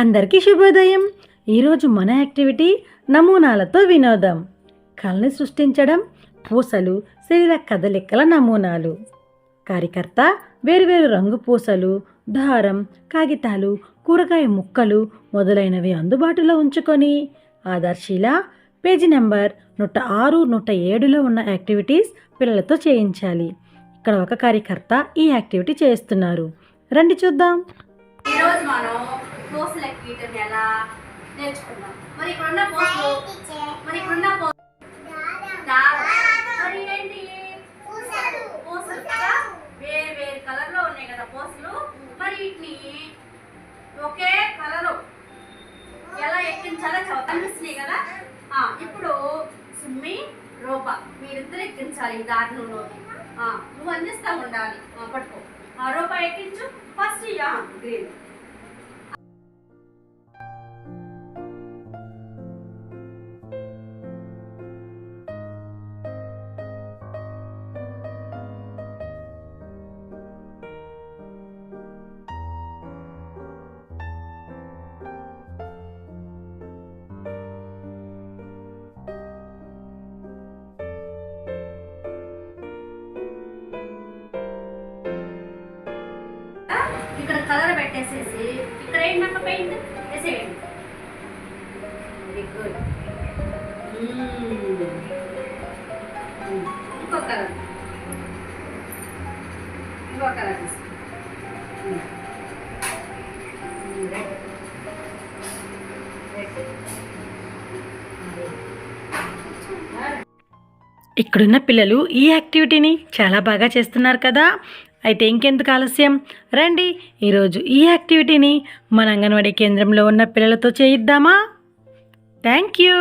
అందరికీ శుభోదయం. ఈరోజు మన యాక్టివిటీ నమూనాలతో వినోదం. కళని సృష్టించడం, పూసలు, శరీర కదలికల నమూనాలు. కార్యకర్త వేరువేరు రంగు పూసలు, దారం, కాగితాలు, కూరగాయ ముక్కలు మొదలైనవి అందుబాటులో ఉంచుకొని ఆదర్శిలా పేజీ నెంబర్ 106, 107లో ఉన్న యాక్టివిటీస్ పిల్లలతో చేయించాలి. ఇక్కడ ఒక కార్యకర్త ఈ యాక్టివిటీ చేస్తున్నారు. రండి చూద్దాం. ఈరోజు మనం పూసలు గీయటం ఎలా నేర్చుకున్నాం. మరి ఇక్కడున్న పూసలు మరి ఏంటి పూసలు కదా, వేరు వేరు కలర్లో ఉన్నాయి కదా పూసలు. మరి వీటిని ఒకే కలరు ఎలా ఎక్కించాలో కనిపిస్తున్నాయి కదా. ఇప్పుడు సుమ్మి, రూప మీరిద్దరు ఎక్కించాలి. దారిలోకి నువ్వు అందిస్తా ఉండాలి. పట్టుకో, రూప ఎక్కించు. First green. ఇక్కడ కలర్ పెట్టేసేసి ఇక్కడ ఏంటంటే పెయింట్ వేసేయండి. Very good. ఇంకో కలర్ ఇక్కడున్న పిల్లలు ఈ యాక్టివిటీని చాలా బాగా చేస్తున్నారు కదా. అయితే ఇంకెందుకు ఆలస్యం, రండి ఈరోజు ఈ యాక్టివిటీని మన అంగన్వాడీ కేంద్రంలో ఉన్న పిల్లలతో చేయిద్దామా. Thank you.